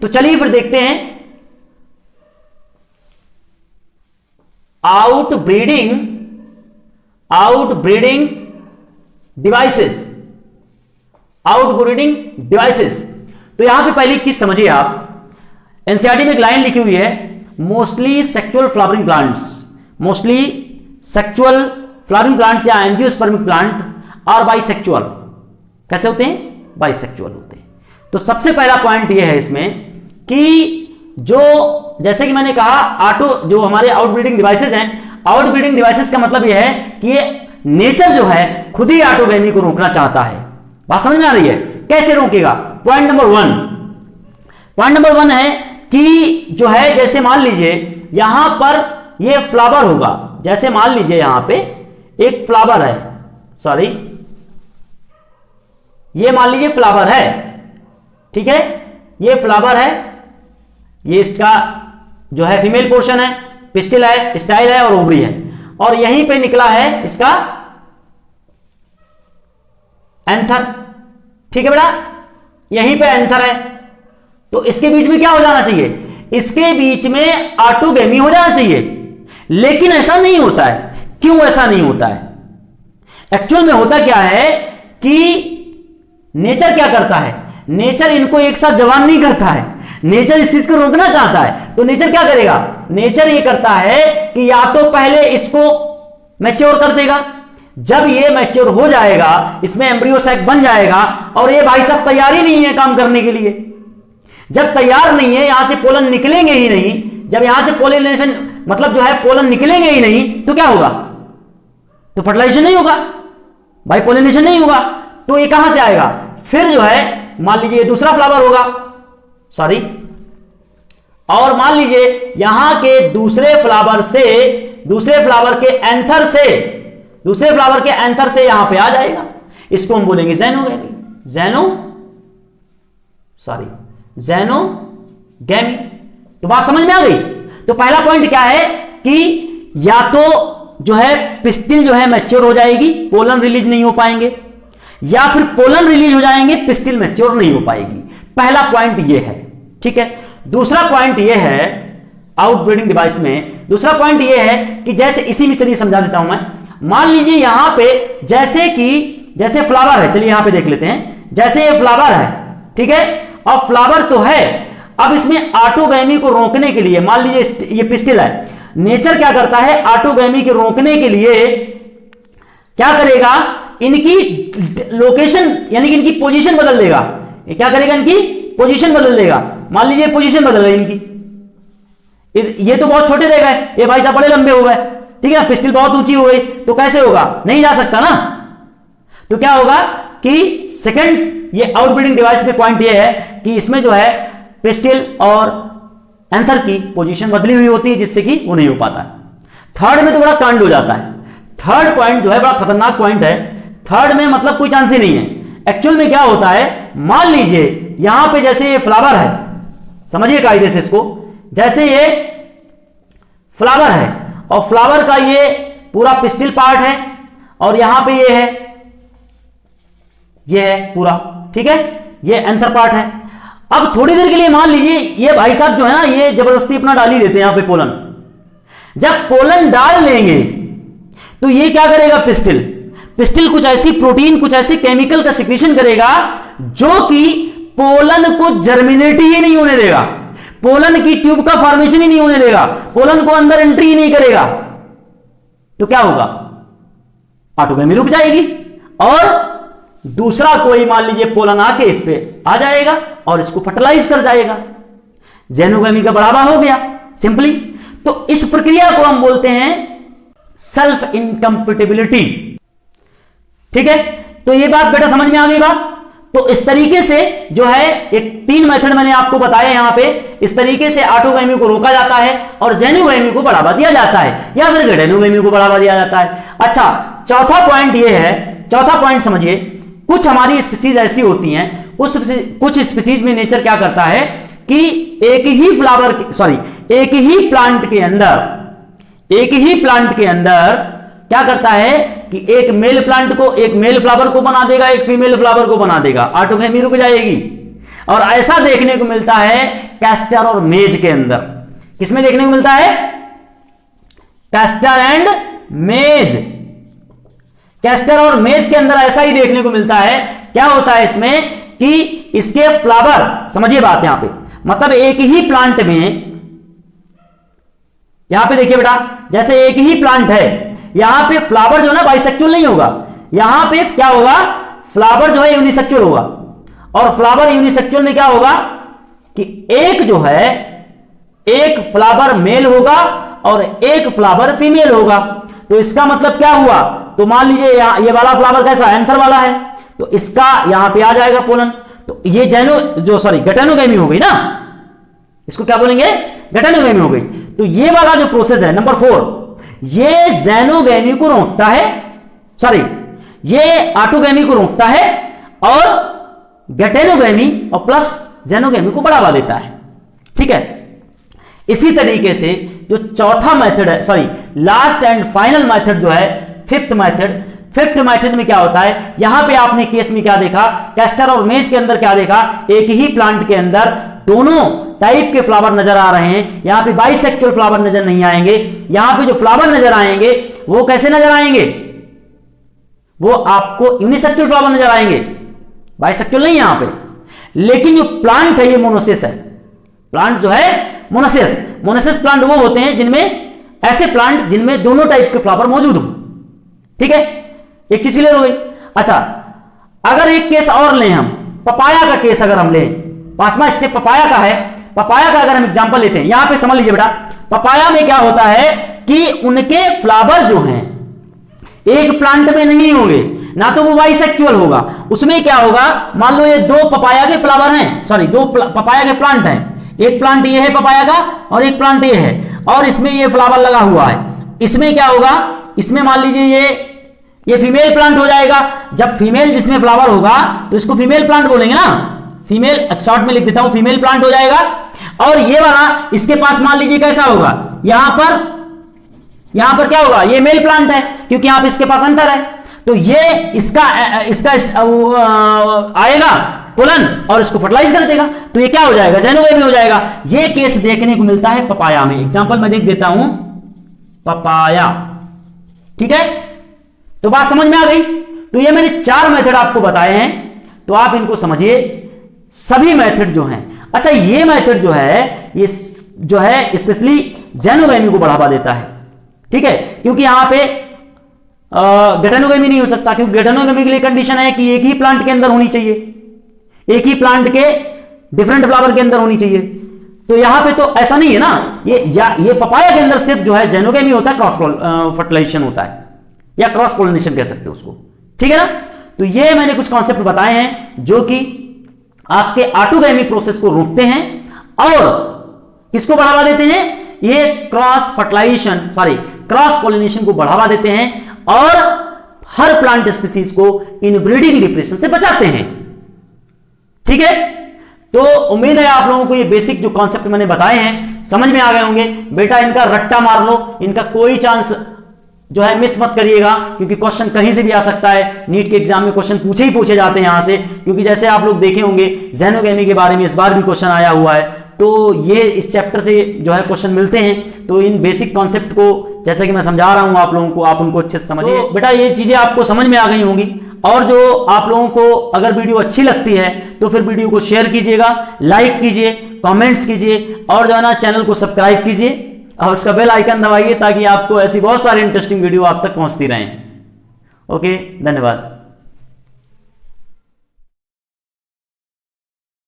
तो चलिए फिर देखते हैं आउटब्रीडिंग डिवाइसेस। आउटब्रीडिंग डिवाइसेस, तो यहां पे पहली चीज समझिए आप, एनसीईआरटी में एक लाइन लिखी हुई है, mostly sexual flowering plants, mostly sexual flowering plants या एंजियोस्पर्मिक प्लांट और बाइसेक्सुअल। कैसे होते हैं? बाइसेक्सुअल होते हैं। तो सबसे पहला पॉइंट यह है इसमें कि जो, जैसे कि मैंने कहा, जो हमारे आउटब्रीडिंग डिवाइसेस हैं, आउटब्रीडिंग डिवाइसेस का मतलब यह है कि ये नेचर जो है खुद ही ऑटोगेमी को रोकना चाहता है। बात समझ में आ रही है? कैसे रोकेगा? पॉइंट नंबर वन है कि जो है, जैसे मान लीजिए यहां पर ये फ्लावर होगा, जैसे मान लीजिए यहां पे एक फ्लावर है, सॉरी, ये मान लीजिए फ्लावर है, ठीक है, ये फ्लावर है, ये इसका जो है फीमेल पोर्शन है, पिस्टिल है, स्टाइल है और ओवरी है, और यहीं पे निकला है इसका एंथर। ठीक है बेटा, यहीं पे एंथर है, तो इसके बीच में क्या हो जाना चाहिए? इसके बीच में ऑटोगेमी हो जाना चाहिए, लेकिन ऐसा नहीं होता है। क्यों ऐसा नहीं होता है? एक्चुअल में होता क्या है कि नेचर क्या करता है? नेचर इनको एक साथ जवान नहीं करता है, नेचर इस चीज को रोकना चाहता है। तो नेचर क्या करेगा? नेचर ये करता है कि या तो पहले इसको मैच्योर कर देगा, जब ये मैच्योर हो जाएगा, इसमें एम्ब्रियो सैक बन जाएगा, और ये भाई साहब तैयार ही नहीं है काम करने के लिए। जब तैयार नहीं है, यहां से पोलन निकलेंगे ही नहीं, जब यहां से पोलिनेशन मतलब जो है पोलन निकलेंगे ही नहीं, तो क्या होगा? तो फर्टिलाइजेशन नहीं होगा भाई, पोलिनेशन नहीं होगा। तो ये कहां से आएगा? फिर जो है मान लीजिए दूसरा फ्लावर होगा, सॉरी, और मान लीजिए यहां के दूसरे फ्लावर के एंथर से यहां पे आ जाएगा, इसको हम बोलेंगे ज़ैनोगैमी। तो बात समझ में आ गई? तो पहला पॉइंट क्या है कि या तो जो है पिस्टिल जो है मैच्योर हो जाएगी, पोलन रिलीज नहीं हो पाएंगे, या फिर पोलन रिलीज हो जाएंगे, पिस्टिल मैच्योर नहीं हो पाएगी। पहला पॉइंट ये है, ठीक है। दूसरा पॉइंट ये है आउटब्रीडिंग डिवाइस में, दूसरा पॉइंट ये है कि जैसे इसी में, चलिए समझा देता हूं मैं। मान लीजिए यहां पे जैसे फ्लावर है, चलिए यहां पे देख लेते हैं, जैसे ये फ्लावर है, ठीक है, और फ्लावर तो है, अब इसमें ऑटोगैमी को रोकने के लिए, मान लीजिए ये पिस्टिल है, नेचर क्या करता है? ऑटोगैमी के रोकने के लिए क्या करेगा? इनकी लोकेशन यानी कि इनकी पोजीशन बदल देगा। ये क्या करेगा? इनकी पोजीशन बदल देगा। मान लीजिए पोजीशन बदल गई इनकी, ये तो बहुत छोटे रह गए, ये भाई साहब बड़े लंबे हो गए, ठीक है, पिस्टिल बहुत ऊंची हो गई, तो कैसे होगा? नहीं जा सकता ना। तो क्या होगा कि सेकंड ये आउटब्रीडिंग डिवाइस में पॉइंट ये है कि इसमें जो है पिस्टिल और एंथर की पोजीशन बदली हुई होती है, जिससे कि वो नहीं हो पाता है। थर्ड में तो बड़ा कांड हो जाता है। थर्ड पॉइंट जो है बड़ा खतरनाक पॉइंट है। थर्ड में मतलब कोई चांस ही नहीं है। एक्चुअल में क्या होता है, मान लीजिए यहां पे जैसे ये फ्लावर है, समझिए कायदे से इसको, जैसे ये फ्लावर है और फ्लावर का ये पूरा पिस्टिल पार्ट है और यहां पे ये है पूरा, ठीक है, ये एंथर पार्ट है। अब थोड़ी देर के लिए मान लीजिए ये भाई साहब जो है ना, ये जबरदस्ती अपना डाल ही देते हैं यहां पे पोलन। जब पोलन डाल देंगे तो ये क्या करेगा? पिस्टिल कुछ ऐसी प्रोटीन, कुछ ऐसे केमिकल का सिक्रीशन करेगा जो कि पोलन को जर्मिनेट ही नहीं होने देगा, पोलन की ट्यूब का फॉर्मेशन ही नहीं होने देगा, पोलन को अंदर एंट्री ही नहीं करेगा। तो क्या होगा? ऑटोगैमी रुक जाएगी और दूसरा कोई मान लीजिए पोलन आके इस पे आ जाएगा और इसको फर्टिलाइज कर जाएगा। ज़ैनोगैमी का बढ़ावा हो गया सिंपली। तो इस प्रक्रिया को हम बोलते हैं सेल्फ इनकम्पेटिबिलिटी, ठीक है। तो ये बात बेटा समझ में आ गई बात। तो इस तरीके से जो है एक 3 मेथड मैंने आपको बताया यहां पे, इस तरीके से ऑटोगैमी को रोका जाता है और ज़ैनोगैमी को बढ़ावा दिया जाता है, या फिर गैनोगैमी को बढ़ावा दिया जाता है। अच्छा, चौथा पॉइंट ये है, चौथा पॉइंट समझिए, कुछ हमारी स्पीसीज ऐसी होती हैं, कुछ स्पीसीज में नेचर क्या करता है कि एक ही प्लांट के अंदर क्या करता है कि एक मेल फ्लावर को बना देगा, एक फीमेल फ्लावर को बना देगा, ऑटोगैमी रुक जाएगी। और ऐसा देखने को मिलता है कैस्टर और मेज के अंदर। किसमें देखने को मिलता है? कैस्टर एंड मेज। कैस्टर और मेज के अंदर ऐसा ही देखने को मिलता है। क्या होता है इसमें कि इसके फ्लावर, समझिए बात यहां पे, मतलब एक ही प्लांट में, यहां पे देखिए बेटा, जैसे एक ही प्लांट है, यहां पे फ्लावर जो है ना बाइसेक्चुअल नहीं होगा, यहां पे क्या होगा, फ्लावर जो है यूनिसेक्चुअल होगा। और फ्लावर यूनिसेक्चुअल में क्या होगा कि एक जो है, एक फ्लावर मेल होगा और एक फ्लावर फीमेल होगा। तो इसका मतलब क्या हुआ, तो मान लीजिए ये वाला फ्लावर कैसा, एंथर वाला है, तो इसका यहां पे आ जाएगा पोलन। तो ये गैटेनोगैमी हो गई ना, इसको क्या बोलेंगे, गैटेनोगैमी हो गई। तो ये वाला जो प्रोसेस है नंबर 4, ये ज़ैनोगैमी को रोकता है, ये ऑटोगैमी को रोकता है और गैटेनोगैमी और प्लस ज़ैनोगैमी को बढ़ावा देता है। ठीक है, इसी तरीके से जो चौथा मेथड है, लास्ट एंड फाइनल मेथड जो है फिफ्थ मेथड में क्या होता है, यहां पे आपने केस में क्या देखा, कैस्टर और मेज के अंदर क्या देखा, एक ही प्लांट के अंदर दोनों टाइप के फ्लावर नजर आ रहे हैं। यहां पे बाइसेक्चुअल फ्लावर नजर नहीं आएंगे। यहां पे जो फ्लावर नजर आएंगे वो कैसे नजर आएंगे, वो आपको यूनिसेक्चुअल फ्लावर नजर आएंगे, बाइसेक्चुअल नहीं यहां पे। लेकिन जो प्लांट है ये मोनोसिस है, प्लांट जो है मोनोसिस प्लांट वो होते हैं जिनमें, ऐसे प्लांट जिनमें दोनों टाइप के फ्लावर मौजूद हो। ठीक है, एक चीज क्लियर हो गई। अच्छा, अगर एक केस और लें हम, पपाया का केस अगर हम लें, 5वां स्टेप पपाया का है। पपाया का अगर हम एग्जांपल लेते हैं, यहां पे समझ लीजिए बेटा, पपाया में क्या होता है कि उनके फ्लावर जो हैं एक प्लांट में नहीं होंगे, ना तो वो बाइसेक्चुअल होगा। उसमें क्या होगा, मान लो ये दो पपाया के फ्लावर हैं, दो पपाया के प्लांट हैं, एक प्लांट ये है पपाया का और एक प्लांट ये है, और इसमें ये फ्लावर लगा हुआ है। इसमें क्या होगा, इसमें मान लीजिए ये फीमेल प्लांट हो जाएगा। जब फीमेल जिसमें फ्लावर होगा तो इसको फीमेल प्लांट बोलेंगे ना, फीमेल, शॉर्ट में लिख देता हूं, फीमेल प्लांट हो जाएगा। और ये वाला इसके पास मान लीजिए कैसा होगा, यहां पर क्या होगा, ये मेल प्लांट है क्योंकि यहां पर इसके पास अंतर है। तो ये इसका आएगा पोलन और इसको फर्टिलाइज कर देगा, तो ये क्या हो जाएगा, ज़ैनोगैमी हो जाएगा। ये केस देखने को मिलता है पपाया में। एग्जांपल मैं देख देता हूं, पपाया। ठीक है, तो बात समझ में आ गई। तो ये मैंने 4 मेथड आपको बताए हैं, तो आप इनको समझिए, सभी मेथड जो हैं। अच्छा, ये मेथड जो है स्पेशली ज़ैनोगैमी को बढ़ावा देता है। ठीक है, क्योंकि यहां पे गैटेनोगैमी नहीं हो सकता, क्योंकि गैटेनोगैमी के लिए कंडीशन है कि एक ही प्लांट के अंदर होनी चाहिए, एक ही प्लांट के डिफरेंट फ्लावर के अंदर होनी चाहिए। तो यहां पे तो ऐसा नहीं है ना, ये पपाया के अंदर सिर्फ जो है ज़ैनोगैमी होता है, क्रॉस फर्टिलाइजेशन होता है या क्रॉस पोलिनेशन कह सकते हो उसको। ठीक है ना, तो ये मैंने कुछ कॉन्सेप्ट बताए हैं जो कि आपके ऑटोगैमी प्रोसेस को रोकते हैं और किसको बढ़ावा देते हैं, ये क्रॉस पोलिनेशन को बढ़ावा देते हैं और हर प्लांट स्पीसीज को इनब्रीडिंग डिप्रेशन से बचाते हैं। ठीक है, तो उम्मीद है आप लोगों को ये बेसिक जो कॉन्सेप्ट मैंने बताए हैं समझ में आ गए होंगे। बेटा इनका रट्टा मार लो, इनका कोई चांस जो है मिस मत करिएगा, क्योंकि क्वेश्चन कहीं से भी आ सकता है। नीट के एग्जाम में क्वेश्चन पूछे जाते हैं यहां से, क्योंकि जैसे आप लोग देखे होंगे ज़ैनोगैमी के बारे में इस बार भी क्वेश्चन आया हुआ है। तो ये इस चैप्टर से जो है क्वेश्चन मिलते हैं। तो इन बेसिक कॉन्सेप्ट को जैसे कि मैं समझा रहा हूं आप लोगों को, आप उनको अच्छे से समझिए। तो बेटा ये चीजें आपको समझ में आ गई होंगी, और जो आप लोगों को अगर वीडियो अच्छी लगती है तो फिर वीडियो को शेयर कीजिएगा, लाइक कीजिए, कमेंट्स कीजिए, और जो है ना चैनल को सब्सक्राइब कीजिए और उसका बेल आइकन दबाइए, ताकि आपको ऐसी बहुत सारी इंटरेस्टिंग वीडियो आप तक पहुंचती रहें। ओके, धन्यवाद।